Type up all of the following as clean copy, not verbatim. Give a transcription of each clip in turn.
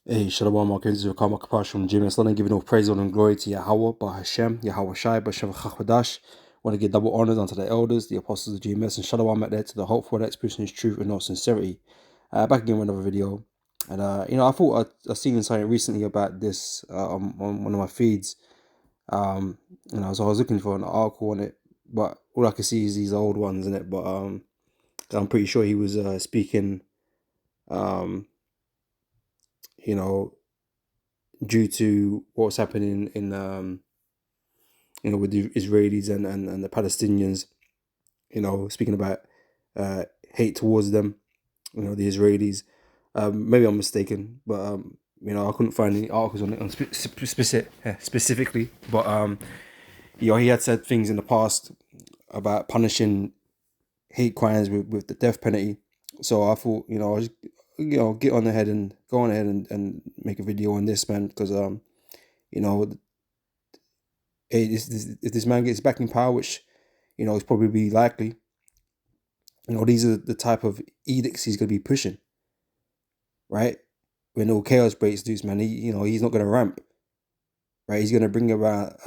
Hey, Shalom, Markins, Kama Kapash from Jim. And giving all praise, honor, and glory to Yahweh, Bah Hashem, Yahweh Shai, Bashem Chachadash. Want to give double honors unto the elders, the apostles of GMS, and Shalom out there to the hope for that expression is truth and not sincerity. Back again with another video. And, I thought I seen something recently about this on one of my feeds. So I was looking for an article on it, but all I could see is these old ones in it. But I'm pretty sure he was speaking, um, you know, due to what's happening in with the Israelis and the Palestinians, speaking about hate towards them, the Israelis. Maybe I'm mistaken, but I couldn't find any articles on it specifically. But he had said things in the past about punishing hate crimes with the death penalty. So I thought, I just, get on ahead and go on ahead and make a video on this, man, because you know, hey, if this man gets back in power, which is probably likely, these are the type of edicts he's going to be pushing, right? When all chaos breaks loose, man, he's not going to ramp, right? He's going to bring about,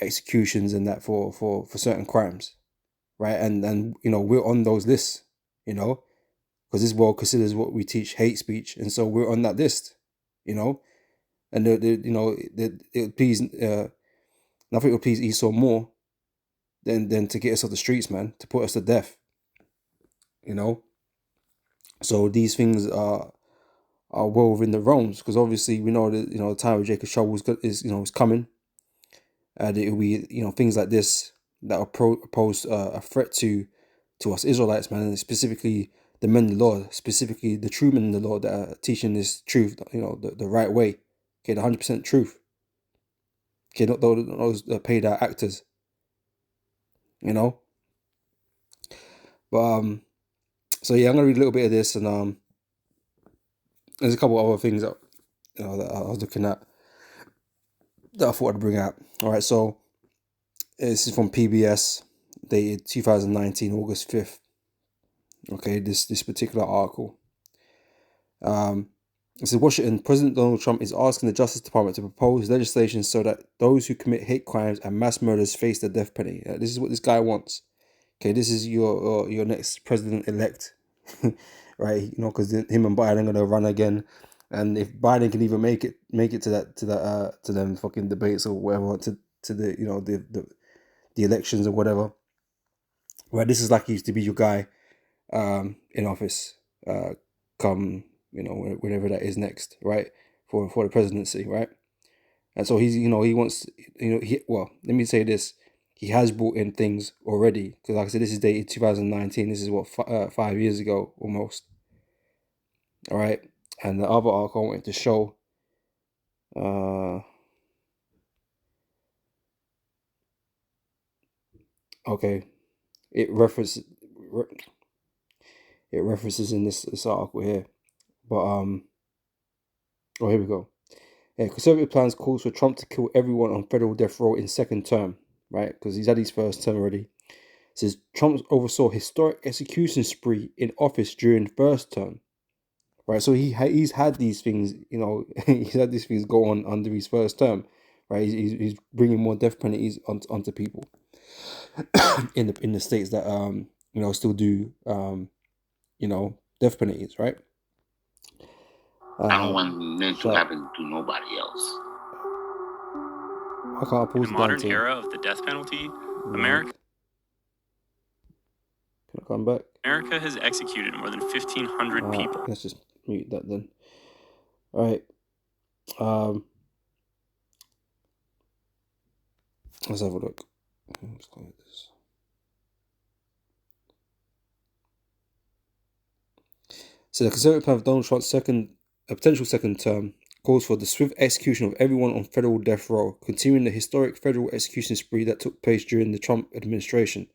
executions and that for certain crimes, right? And we're on those lists, because this world considers what we teach hate speech, and so we're on that list, and it please nothing will please Esau more than to get us off the streets, man, to put us to death, So these things are well within the realms, because obviously we know that the time of Jacob's trouble is coming, and it will be things like this that will pose a threat to us Israelites, man, and specifically the men of the Lord, specifically the true men of the Lord that are teaching this truth, the right way, okay, the 100% truth, okay, not those paid out actors, but so yeah, I'm gonna read a little bit of this, and there's a couple of other things that that I was looking at that I thought I'd bring out. All right, so this is from PBS, dated 2019, August 5th. Okay, this particular article. It says Washington, President Donald Trump is asking the Justice Department to propose legislation so that those who commit hate crimes and mass murders face the death penalty. This is what this guy wants. Okay, this is your next president-elect, right? Because him and Biden are gonna run again, and if Biden can even make it to them fucking debates or whatever, to the the elections or whatever, right? This is like he used to be your guy in office, come whenever that is next, right? For the presidency, right? And so he wants let me say this. He has brought in things already, because like I said, this is dated 2019. This is what 5 years ago almost. All right, and the other article I wanted to show. Okay, it references in this article here, but oh, here we go. Yeah, conservative plans calls for Trump to kill everyone on federal death row in second term, right? Because he's had his first term already. It says Trump oversaw historic execution spree in office during first term, right? So he's had these things, he's had these things go on under his first term, right? He's bringing more death penalties onto people in the states that still do death penalties, right? I don't want this to happen to nobody else. I can't pause In the modern era of the death penalty, America Can I come back? America has executed more than 1,500 people. Let's just mute that then. All right. Let's have a look. Let's go with this. So the Conservative plan of Donald Trump's potential second term calls for the swift execution of everyone on federal death row, continuing the historic federal execution spree that took place during the Trump administration.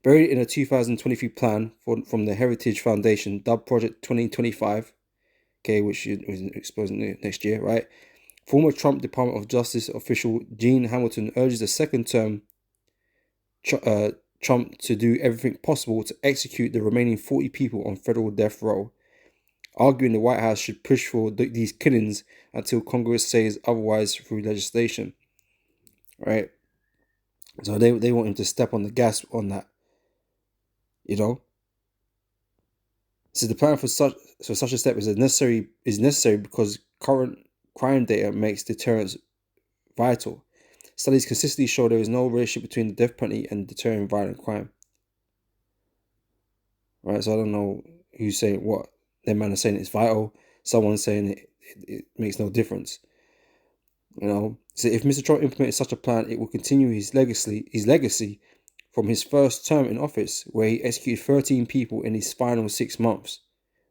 Buried in a 2023 plan from the Heritage Foundation, dubbed Project 2025, okay, which is exposed next year, right? Former Trump Department of Justice official Gene Hamilton urges a second term Trump to do everything possible to execute the remaining 40 people on federal death row. arguing the White House should push for these killings until Congress says otherwise through legislation. Right? So they want him to step on the gas on that. You know? So the plan for such a step is necessary because current crime data makes deterrence vital. Studies consistently show there is no relationship between the death penalty and deterring violent crime. Right, so I don't know who's saying what. Their man is saying it's vital. Someone's saying it makes no difference. You know, so if Mr. Trump implemented such a plan, it will continue his legacy from his first term in office, where he executed 13 people in his final 6 months,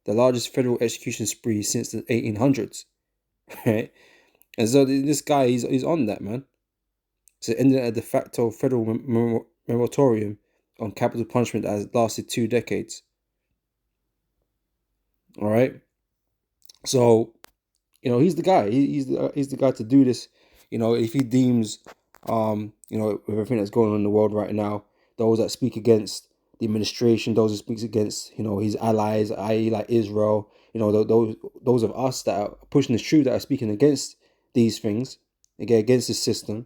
the largest federal execution spree since the 1800s. Right, and so this guy he's on that, man. So it ended at a de facto federal moratorium on capital punishment that has lasted 2 decades. All right, so you know he's the guy. He's the guy to do this. You know, if he deems, you know, with everything that's going on in the world right now, those that speak against the administration, those that speak against, you know, his allies, i.e., like Israel, you know, those of us that are pushing the truth, that are speaking against these things, okay, against the system,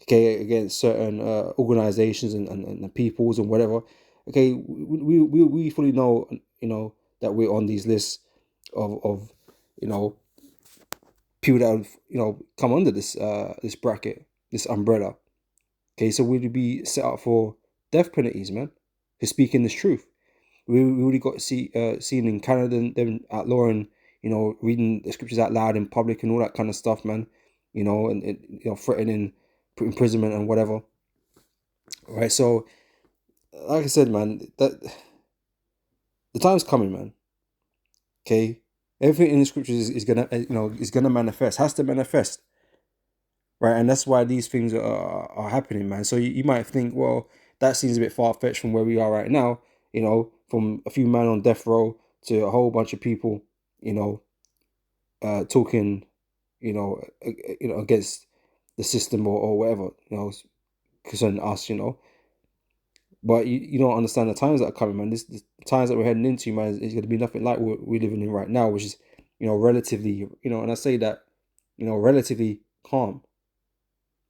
okay, against certain organizations and peoples and whatever. Okay, we fully know, you know, that we're on these lists of you know, people that would, you know, come under this this bracket, this umbrella. Okay, so we'd be set up for death penalties, man, for speaking this truth. We already got seen in Canada them outlawing, you know, reading the scriptures out loud in public and all that kind of stuff, man. You know, and you know, threatening imprisonment and whatever. Right, so like I said, man, that the time's coming, man. Okay, everything in the scriptures is gonna, you know, is gonna manifest, has to manifest, right? And that's why these things are happening, man. So you might think, well, that seems a bit far fetched from where we are right now, you know, from a few men on death row to a whole bunch of people, you know, talking, you know, against the system or whatever, you know, concerning us, you know. But you don't understand the times that are coming, man. The times that we're heading into, man, is going to be nothing like what we're living in right now, which is, you know, relatively, you know, and I say that, you know, relatively calm.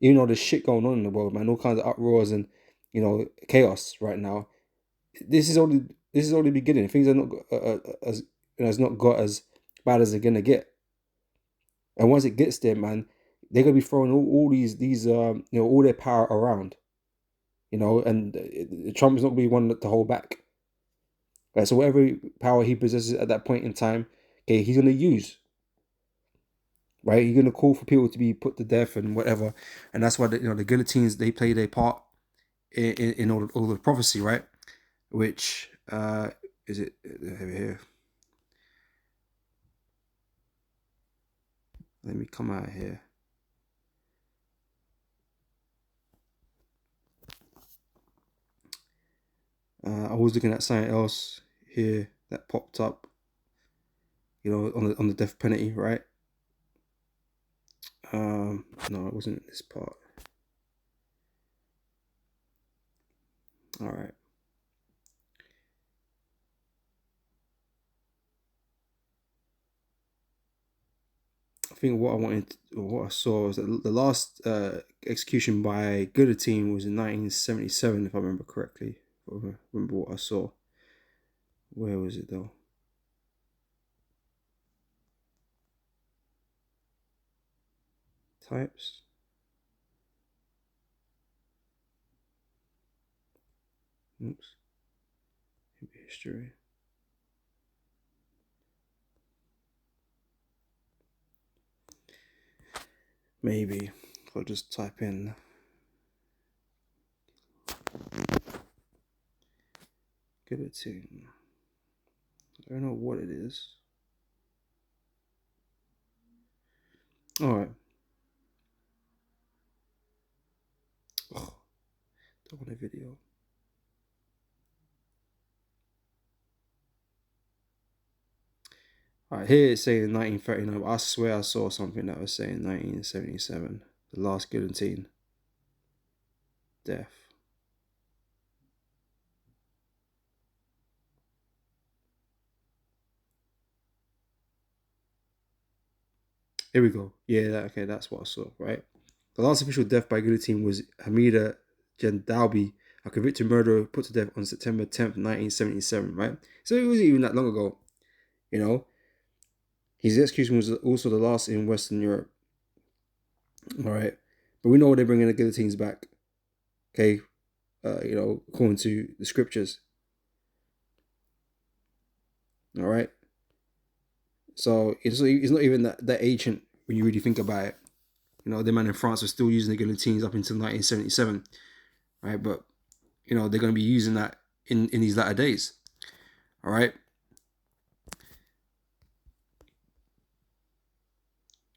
Even though there's shit going on in the world, man, all kinds of uproars and, you know, chaos right now. This is only the beginning. Things are not as, you know, it's not got as bad as they're gonna get. And once it gets there, man, they're gonna be throwing all these you know, all their power around. You know, and Trump's not going to be one to hold back. Right, so whatever power he possesses at that point in time, okay, he's going to use. Right, he's going to call for people to be put to death and whatever, and that's why you know, the guillotines, they play their part in all the prophecy, right? Which is it over here? Let me come out here. I was looking at something else here that popped up, you know, on the death penalty, right? No, it wasn't this part. All right. I think what I saw was that the last execution by guillotine was in 1977, if I remember correctly. If I remember what I saw. Where was it though? Types. Oops. History. Maybe if I just type in guillotine. I don't know what it is. Alright. Oh, don't want a video. Alright, here it's saying 1939, but I swear I saw something that was saying 1977. The last guillotine. Death. Here we go. Yeah, okay, that's what I saw, right? The last official death by guillotine was Hamida Jendalbi, a convicted murderer put to death on September 10th, 1977, right? So it wasn't even that long ago, you know? His execution was also the last in Western Europe, all right? But we know they're bringing the guillotines back, okay? According to the scriptures, all right? So it's not even that ancient when you really think about it. You know, the man in France was still using the guillotines up until 1977, right? But, they're going to be using that in these latter days, all right?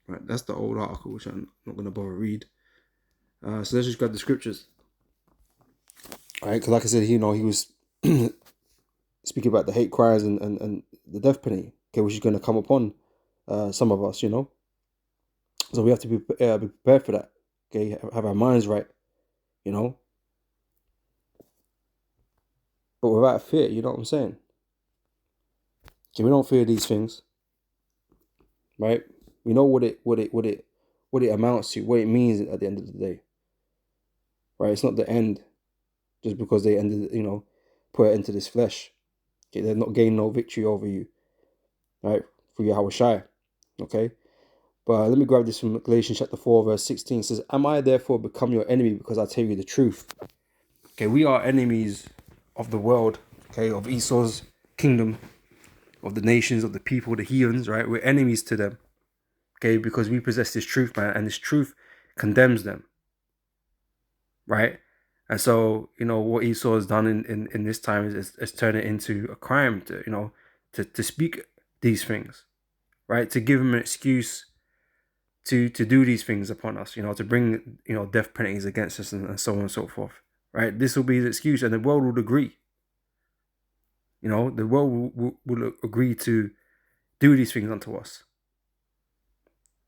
Right, that's the old article, which I'm not going to bother read. So let's just grab the scriptures. All right, because like I said, he was speaking about the hate crimes and the death penalty, okay, which is going to come upon some of us, So we have to be prepared for that, okay? Have our minds right, But without fear, you know what I'm saying? Okay, we don't fear these things, right? We know what it amounts to, what it means at the end of the day, right? It's not the end, just because they ended, put it into this flesh. Okay, they're not gaining no victory over you, right? For Yahweh Shai, okay? But let me grab this from Galatians chapter 4, verse 16. It says, am I therefore become your enemy because I tell you the truth? Okay, we are enemies of the world, okay, of Esau's kingdom, of the nations, of the people, the heathens, right? We're enemies to them, okay, because we possess this truth, man, and this truth condemns them, right? And so, what Esau has done in this time is turn it into a crime to speak these things, right? To give him an excuse to do these things upon us, to bring, death penalties against us and so on and so forth, right? This will be the excuse, and the world will agree. The world will agree to do these things unto us,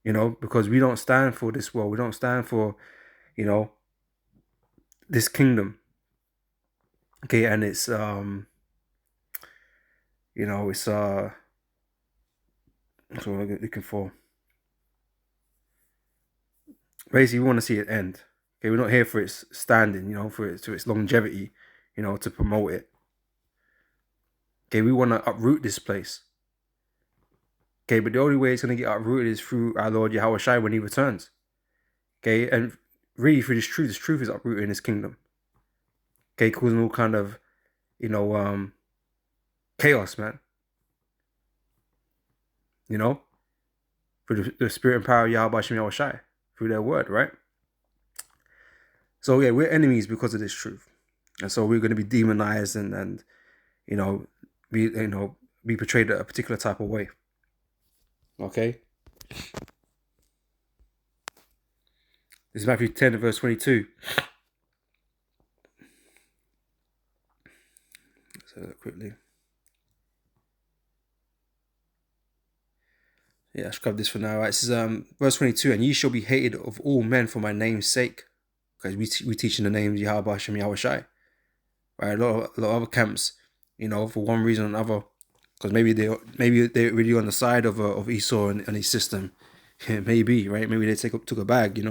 because we don't stand for this world. We don't stand for, this kingdom. Okay, and it's it's that's what we're looking for. Basically, we want to see it end. Okay, we're not here for its standing, for its longevity, to promote it. Okay, we want to uproot this place. Okay, but the only way it's going to get uprooted is through our Lord Yahweh Shai when he returns. Okay, and really through this truth is uprooting his kingdom. Okay, causing all kind of, chaos, man. For the spirit and power of Yahweh Shem Yahweh Shai, through their word, right? So yeah, we're enemies because of this truth. And so we're going to be demonized and be portrayed a particular type of way. Okay? This is Matthew 10 verse 22. Let's have a look quickly. Yeah, let's grab this for now. Right, it says verse 22, and ye shall be hated of all men for my name's sake. Because we teach in the name of Yahweh Hashem Yahweh Shai. Right, a lot of other camps, for one reason or another, because maybe they're really on the side of Esau and his system. Maybe, right? Maybe they took a bag,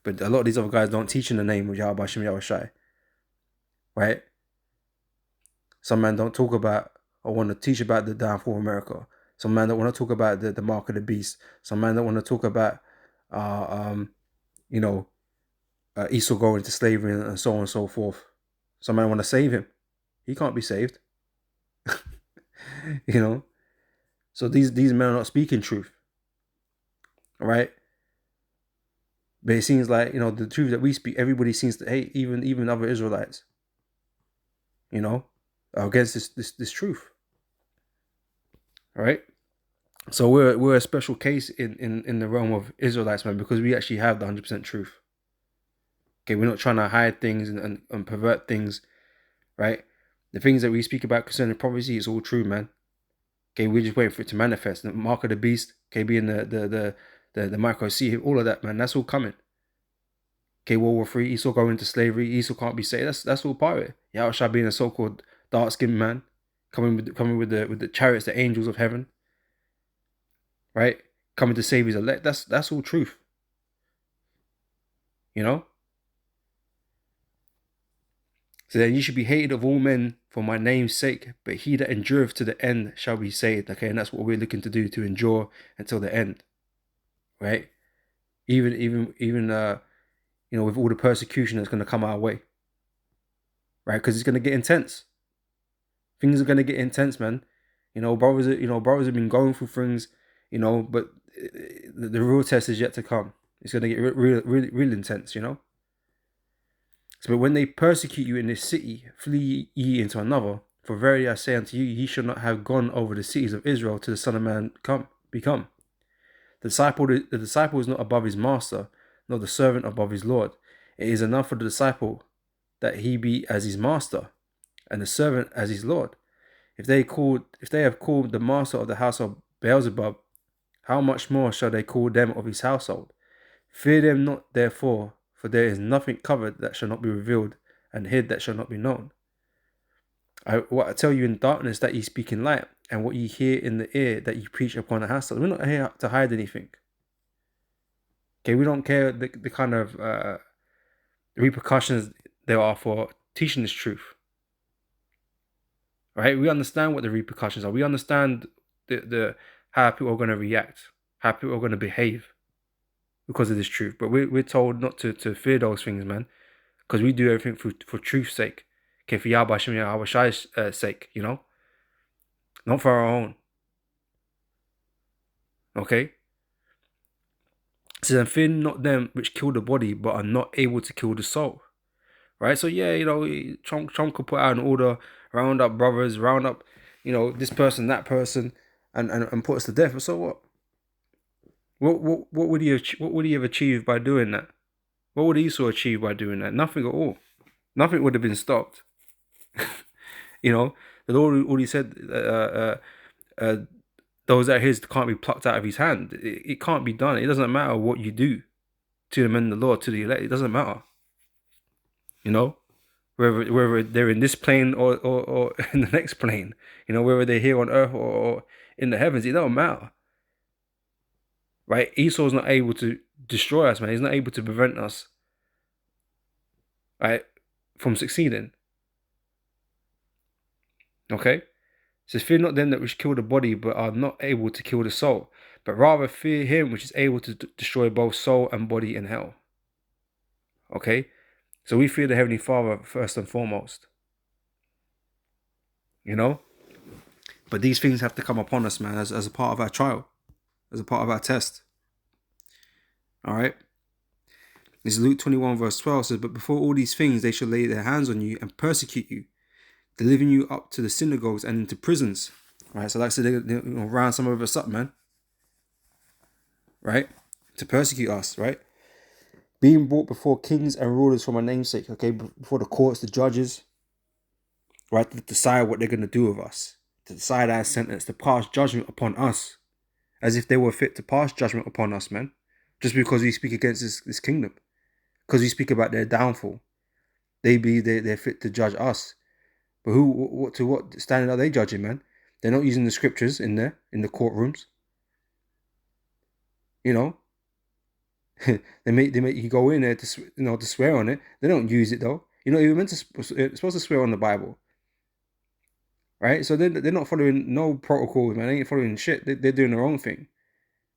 But a lot of these other guys don't teach in the name of Yahweh Hashem Yahweh Shai. Right? Some men don't talk about or want to teach about the downfall of America. Some men don't want to talk about the mark of the beast. Some men don't want to talk about Esau going into slavery and so on and so forth. Some men want to save him. He can't be saved. So these men are not speaking truth. All right. But it seems like, the truth that we speak, everybody seems to hate, even other Israelites, against this truth. All right. So we're a special case in the realm of Israelites, man, because we actually have the 100% truth. Okay, we're not trying to hide things and pervert things, right? The things that we speak about concerning prophecy is all true, man. Okay, we're just waiting for it to manifest. The mark of the beast, okay, being the micro sea, all of that, man, that's all coming. Okay, World War III, Esau going into slavery, Esau can't be saved. That's all part of it. Yahushua being a so-called dark-skinned man, coming with the chariots, the angels of heaven, right? coming to save his elect. That's all truth. You know? So then you should be hated of all men for my name's sake, but he that endureth to the end shall be saved. Okay, and that's what we're looking to do, to endure until the end. Right? Even you know, with all the persecution that's going to come our way. Right? Because it's going to get intense. Things are going to get intense, man. You know, brothers have been going through things, you know, but the real test is yet to come. It's going to get real intense, you know. So, but when they persecute you in this city, flee ye into another. For verily I say unto you, ye shall not have gone over the cities of Israel till the Son of Man become. The disciple is not above his master, nor the servant above his Lord. It is enough for the disciple that he be as his master, and the servant as his Lord. If they have called the master of the household Beelzebub, how much more shall they call them of his household? Fear them not, therefore, for there is nothing covered that shall not be revealed, and hid that shall not be known. What I tell you in darkness, that ye speak in light, and what ye hear in the ear, that ye preach upon the housetop. We're not here to hide anything. Okay, we don't care the kind of repercussions there are for teaching this truth. Right? We understand what the repercussions are. We understand the how people are going to react, how people are going to behave because of this truth. But we're told not to fear those things, man, because we do everything for truth's sake. Okay, for Yahweh Hashem Yahweh Shai's sake, you know, not for our own. Okay. So then fear not them which kill the body, but are not able to kill the soul. Right? So yeah, you know, Trump could put out an order, round up brothers, round up, you know, this person, that person, and put us to death. But so what? What would he have achieved by doing that? What would Esau achieve by doing that? Nothing at all. Nothing would have been stopped. You know, the Lord already said, those that are his can't be plucked out of his hand. It can't be done. It doesn't matter what you do to the men of the Lord, to the elect. It doesn't matter. You know, whether they're in this plane or in the next plane, you know, whether they're here on earth or in the heavens, it don't matter. Right? Esau's not able to destroy us, man. He's not able to prevent us, right, from succeeding. Okay? It says, fear not them that which kill the body, but are not able to kill the soul, but rather fear him which is able to destroy both soul and body in hell. Okay? So we fear the Heavenly Father first and foremost. You know? But these things have to come upon us, man, as a part of our trial, as a part of our test. All right? This is Luke 21 verse 12 says, but before all these things they shall lay their hands on you and persecute you, delivering you up to the synagogues and into prisons. Right? So like I said, they're round some of us up, man. Right? To persecute us, right? Being brought before kings and rulers for my name's sake, okay? Before the courts, the judges, right? To decide what they're going to do with us. To decide our sentence, to pass judgment upon us. As if they were fit to pass judgment upon us, man. Just because we speak against this kingdom. Because we speak about their downfall. They're fit to judge us. But to what standard are they judging, man? They're not using the scriptures in there, in the courtrooms. You know? they make you go in there to swear on it. They don't use it though. You're not even supposed to swear on the Bible, right? So they're not following no protocols, man. They ain't following shit. They're doing their own thing.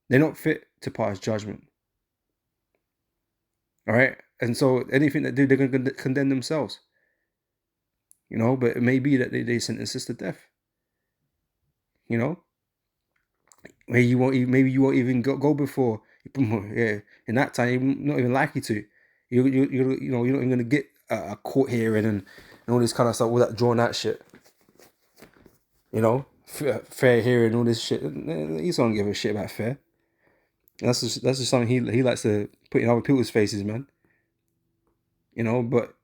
They're not fit to pass judgment. All right, and so anything they do, they're going to condemn themselves. You know, but it may be that they sentence us to death. You know, maybe you won't even go before. Yeah, in that time, you're not even likely to. You're not even gonna get a court hearing and all this kind of stuff, all that drawn out shit. You know, fair hearing, all this shit. He don't give a shit about fair. That's just something he likes to put in other people's faces, man. You know, but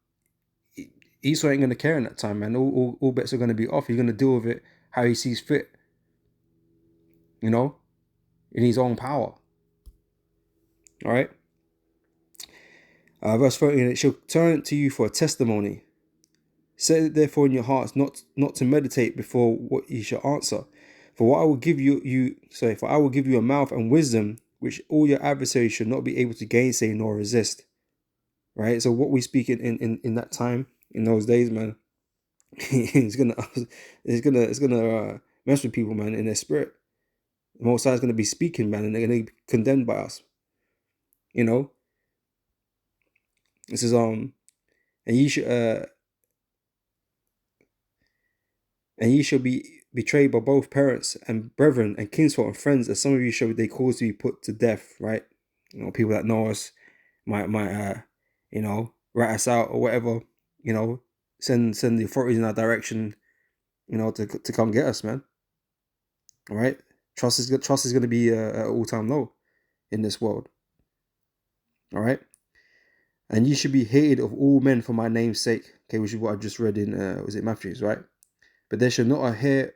Esau ain't gonna care in that time, man. All bets are gonna be off. He's gonna deal with it how he sees fit. You know, in his own power. All right. Verse 13, it shall turn to you for a testimony. Set it therefore in your hearts not to meditate before what ye shall answer. For I will give you a mouth and wisdom, which all your adversaries should not be able to gainsay nor resist. Right? So what we speak in that time, in those days, man, it's gonna mess with people, man, in their spirit. The Most High is gonna be speaking, man, and they're gonna be condemned by us. You know? This is and ye shall be betrayed by both parents and brethren and kinsfolk and friends, and some of you shall they cause to be put to death, right? You know, people that know us might you know, rat us out or whatever, you know, send the authorities in our direction, you know, to come get us, man. All right? Trust is going to be at all-time low in this world. All right? And you should be hated of all men for my name's sake. Okay, which is what I just read in was it Matthews, right? But there shall not a hair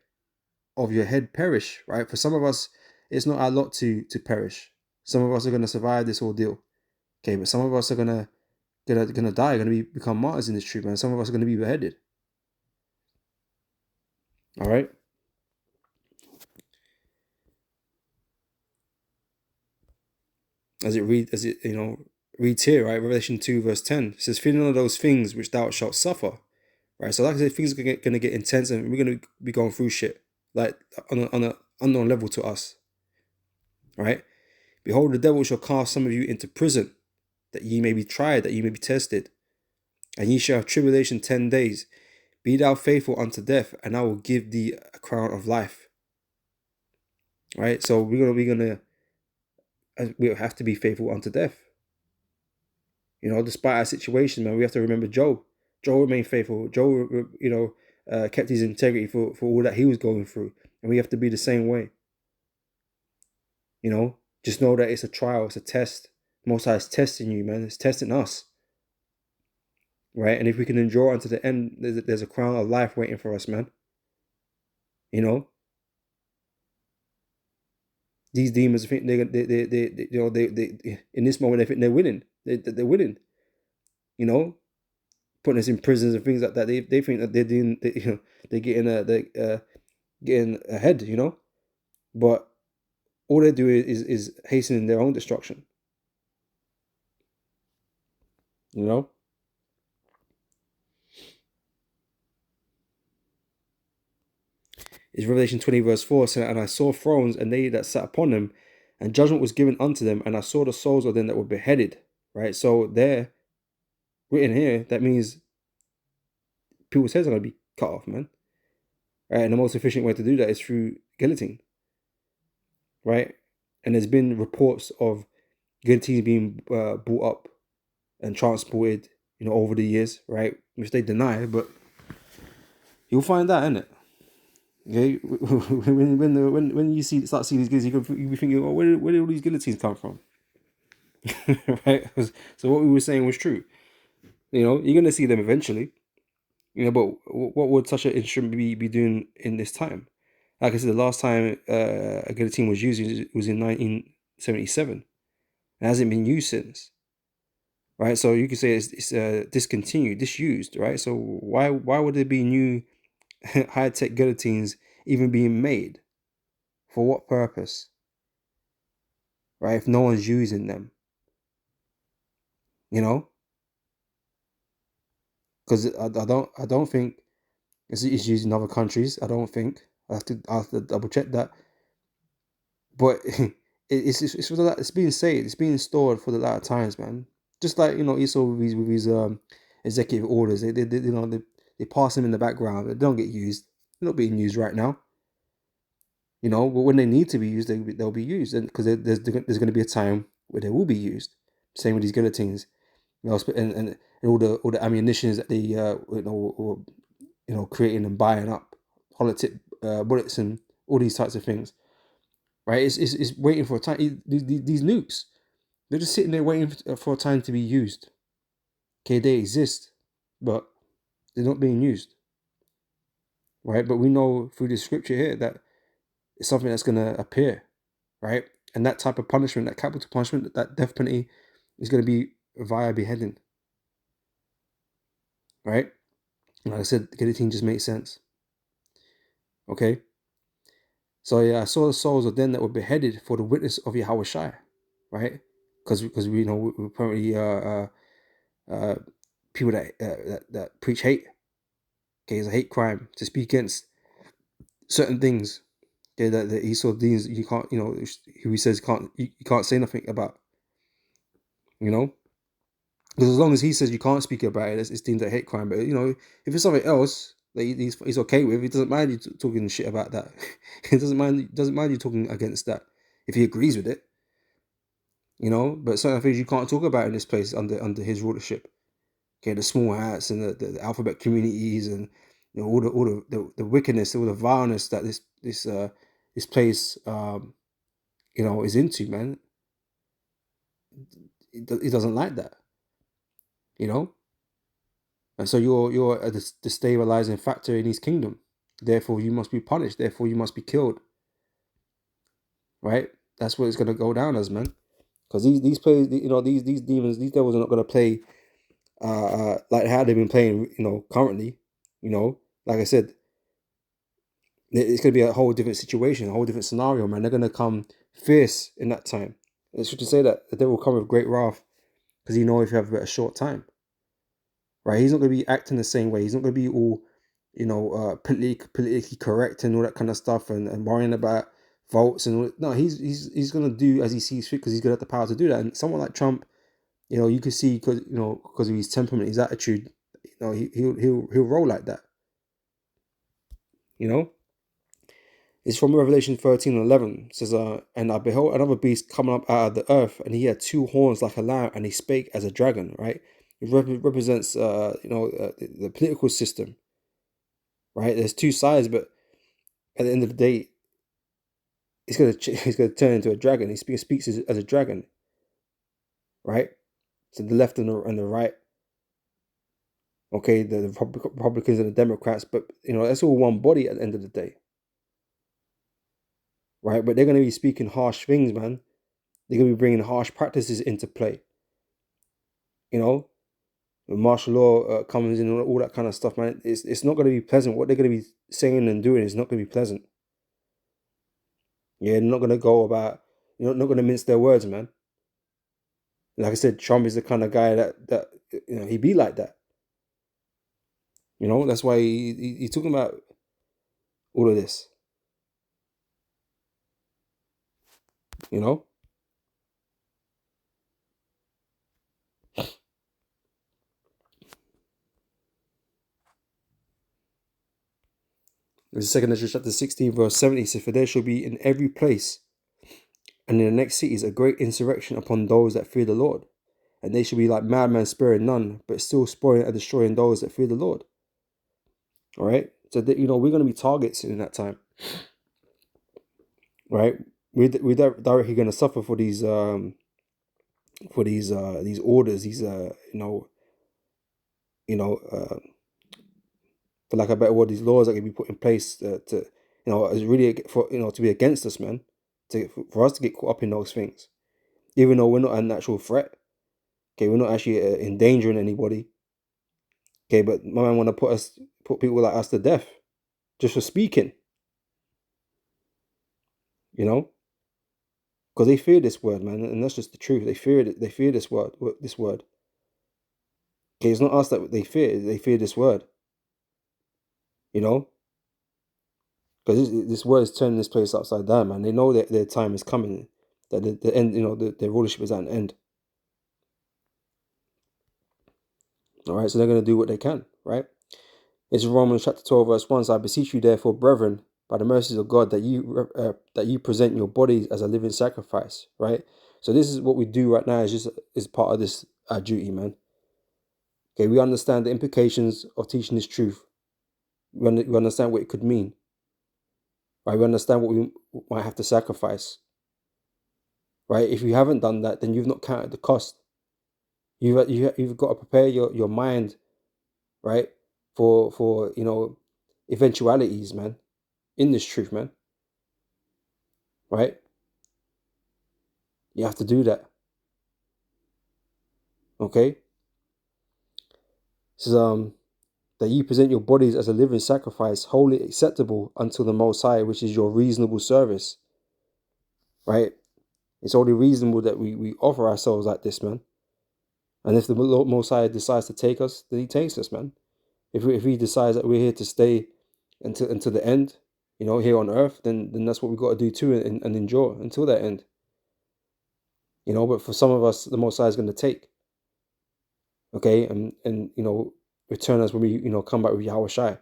of your head perish, right? For some of us, it's not our lot to perish. Some of us are going to survive this ordeal. Okay, but some of us are gonna die, gonna become martyrs in this truth, man. Some of us are gonna be beheaded. All right. As it reads here, right? Revelation 2 verse 10 it says, "Fear none of those things which thou shalt suffer." Right. So like I said, things are gonna get intense, and we're gonna be going through shit like on a unknown level to us. Right. Behold, the devil shall cast some of you into prison, that ye may be tried, that ye may be tested, and ye shall have tribulation 10 days. Be thou faithful unto death, and I will give thee a crown of life. Right. So we have to be faithful unto death. You know, despite our situation, man, we have to remember Job. Job remained faithful. Job, kept his integrity for all that he was going through, and we have to be the same way. You know, just know that it's a trial, it's a test. Most High is testing you, man. It's testing us, right? And if we can endure unto the end, there's a crown of life waiting for us, man. You know, these demons think they in this moment they think they're winning. They're winning. You know, putting us in prisons and things like that. They think that they're doing, they're getting ahead, you know, but all they do is hastening their own destruction. You know. It's Revelation 20 verse 4 saying, "And I saw thrones, and they that sat upon them, and judgment was given unto them, and I saw the souls of them that were beheaded." Right. So they're written here. That means people's heads are going to be cut off, man. Right. And the most efficient way to do that is through guillotine. Right. And there's been reports of guillotines being brought up and transported, over the years, right? Which they deny, but you'll find that, innit? Okay, when you start seeing these guillotines, you'll be thinking, "Oh, where did all these guillotines come from?" Right? So what we were saying was true. You're gonna see them eventually. But what would such an instrument be doing in this time? Like I said, the last time a guillotine was used was in 1977. It hasn't been used since. Right, so you could say it's discontinued, disused, right? So why would there be new high-tech guillotines even being made? For what purpose? Right, if no one's using them, because I don't think it's used in other countries. I don't think. I have to double check that. But it's being saved. It's being stored for the latter times, man. Just like Esau with his executive orders, they pass them in the background. They don't get used. They're not being used right now. But when they need to be used, they'll be used, and because there's going to be a time where they will be used. Same with these guillotines, and all the ammunitions that they creating and buying up, hollow tip bullets and all these types of things. Right? It's waiting for a time. These nukes, they're just sitting there waiting for a time to be used. Okay, they exist, but they're not being used. Right? But we know through the scripture here that it's something that's going to appear. Right? And that type of punishment, that capital punishment, that death penalty, is going to be via beheading. Right? Like I said, guillotine just makes sense. Okay? So yeah, I saw the souls of them that were beheaded for the witness of Yahweh Shai, right? Because we know we apparently people that preach hate. Okay, it's a hate crime to speak against certain things. Okay, that he saw things you can't, who he says you can't say nothing about. Because as long as he says you can't speak about it, it's deemed a hate crime. But if it's something else that he's okay with, he doesn't mind you talking shit about that. He doesn't mind you talking against that if he agrees with it. But certain things you can't talk about in this place under his rulership. Okay, the small hats and the alphabet communities and all the wickedness, all the vileness that this place is into, man. He doesn't like that. And so you're a destabilizing factor in his kingdom. Therefore, you must be punished. Therefore, you must be killed. Right? That's what it's gonna go down as, man. Because these players, these demons, these devils are not gonna play like how they've been playing, currently. Like I said, it's gonna be a whole different situation, a whole different scenario, man. They're gonna come fierce in that time. It's to say that the devil will come with great wrath because he knows if you have a short time. Right? He's not going to be acting the same way. He's not going to be all, politically correct and all that kind of stuff and worrying about votes and all. No, he's going to do as he sees fit because he's going to have the power to do that. And someone like Trump, you could see because of his temperament, his attitude, he'll roll like that. It's from Revelation 13:11. It says, and I beheld another beast coming up out of the earth, and he had two horns like a lamb, and he spake as a dragon. Right? It represents, the political system. Right? There's two sides, but at the end of the day, he's gonna turn into a dragon. He speaks as a dragon. Right? So the left and the right. Okay, the Republicans and the Democrats, but that's all one body at the end of the day. Right? But they're gonna be speaking harsh things, man. They're gonna be bringing harsh practices into play. When martial law comes in and all that kind of stuff, man, it's not going to be pleasant. What they're going to be saying and doing is not going to be pleasant. Yeah, they're not going to go about, not going to mince their words, man. Like I said, Trump is the kind of guy that he be like that. That's why he's talking about all of this. The second Ezra chapter 16 verse 70 says, for there shall be in every place and in the next cities a great insurrection upon those that fear the Lord. And they shall be like madmen sparing none, but still spoiling and destroying those that fear the Lord. All right. So that, we're going to be targets in that time. Right. We're directly going to suffer for these orders, these for lack of a better word, these laws that can be put in place to is really for to be against us, man. For us to get caught up in those things, even though we're not a natural threat. Okay, we're not actually endangering anybody. Okay, but my man want to put people like us to death just for speaking. Because they fear this word, man, and that's just the truth. They fear it. They fear this word. This word. Okay, it's not us that they fear. They fear this word. Because this word is turning this place upside down, man. They know that their time is coming. That the end, their rulership is at an end. All right, so they're going to do what they can, right? It's Romans chapter 12, verse 1. So I beseech you, therefore, brethren, by the mercies of God, that you present your bodies as a living sacrifice, right? So this is what we do right now. Is part of this duty, man. Okay, we understand the implications of teaching this truth. We understand what it could mean. Right? We understand what we might have to sacrifice. Right? If you haven't done that, then you've not counted the cost. You've got to prepare your mind, right, for eventualities, man, in this truth, man. Right? You have to do that. Okay? This is that ye present your bodies as a living sacrifice, wholly acceptable unto the Most High, which is your reasonable service. Right? It's only reasonable that we offer ourselves like this, man. And if the Most High decides to take us, then he takes us, man. If he decides that we're here to stay until the end, here on earth, then that's what we've got to do too, and endure until that end. But for some of us, the Most High is going to take. Okay, and return us when we come back with Yahweh Shai.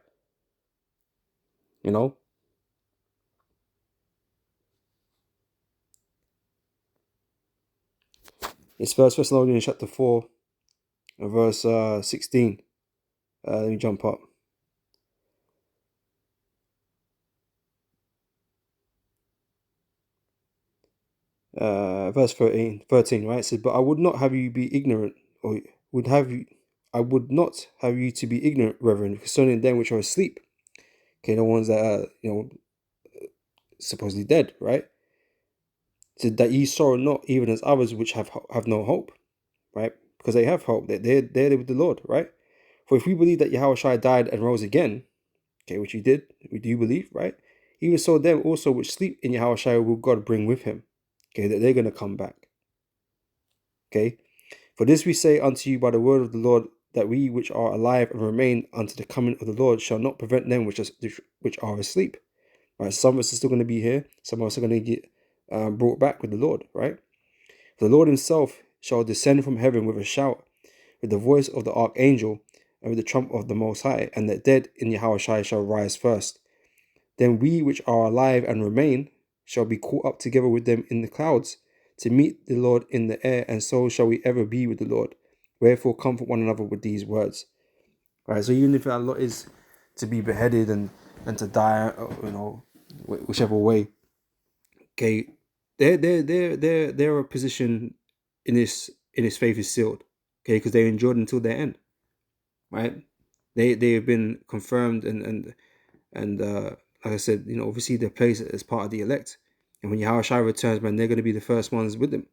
It's 1 Thessalonians chapter 4, verse 16. Let me jump up. Verse 13, right? It says, but I would not have you be ignorant, or I would not have you to be ignorant, brethren, concerning them which are asleep. Okay, the ones that are, supposedly dead, right? So that ye sorrow not, even as others which have no hope, right? Because they have hope, they're with the Lord, right? For if we believe that Yahweh Shai died and rose again, okay, which we do believe, right? Even so, them also which sleep in Yahweh Shai will God bring with him, okay, that they're going to come back, okay? For this we say unto you by the word of the Lord, that we which are alive and remain unto the coming of the Lord shall not prevent them which are asleep, right? Some of us are still going to be here, some of us are going to get brought back with the Lord, right? For the Lord himself shall descend from heaven with a shout, with the voice of the archangel, and with the trump of the Most High, and the dead in Yahweh Shai shall rise first. Then we which are alive and remain shall be caught up together with them in the clouds, to meet the Lord in the air, and so shall we ever be with the Lord. Wherefore comfort one another with these words. Right, so even if our lot is to be beheaded and to die, whichever way, okay, their position in this faith is sealed, okay, because they endured until their end, right? They have been confirmed and like I said, obviously they're placed as part of the elect, and when Yahweh Shai returns, man, they're going to be the first ones with them,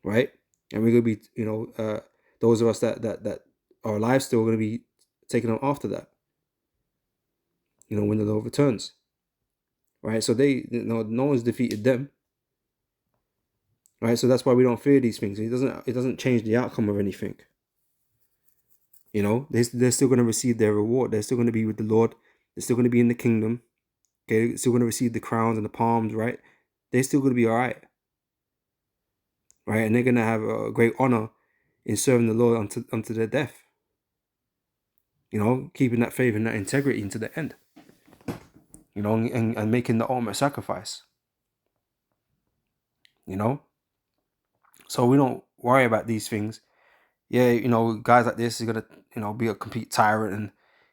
right? And we're going to be, those of us that are alive still, going to be taken on after that, when the Lord returns, right? So no one's defeated them. Right, so that's why we don't fear these things. It doesn't change the outcome of anything. They're still going to receive their reward. They're still going to be with the Lord. They're still going to be in the kingdom. Okay, they're still going to receive the crowns and the palms. Right, they're still going to be all right. Right, and they're going to have a great honor in serving the Lord unto their death. Keeping that faith and that integrity into the end. And making the ultimate sacrifice. So we don't worry about these things. Yeah, guys like this is gonna, be a complete tyrant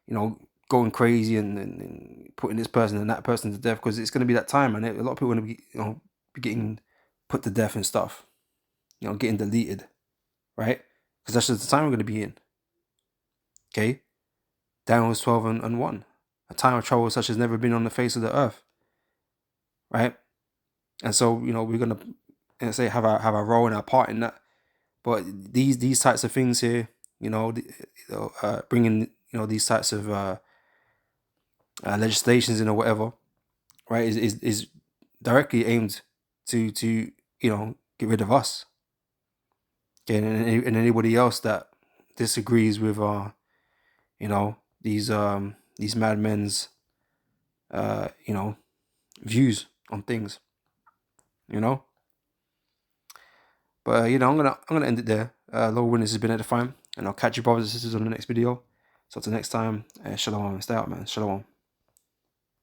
and, going crazy and putting this person and that person to death, because it's gonna be that time, and a lot of people are gonna be, be getting put to death and stuff, getting deleted, right? Because that's just the time we're gonna be in. Okay, Daniel 12 and 1, a time of trouble such as never been on the face of the earth, right? And so we're gonna say have a role and our part in that. But these types of things here, bringing these types of legislations in or whatever, right, is directly aimed to get rid of us. Okay, and anybody else that disagrees with these madmen's views on things, But I'm gonna end it there. Lord Witness has been edifying, and I'll catch you brothers and sisters on the next video. So till next time, shalom, stay out, man. Shalom.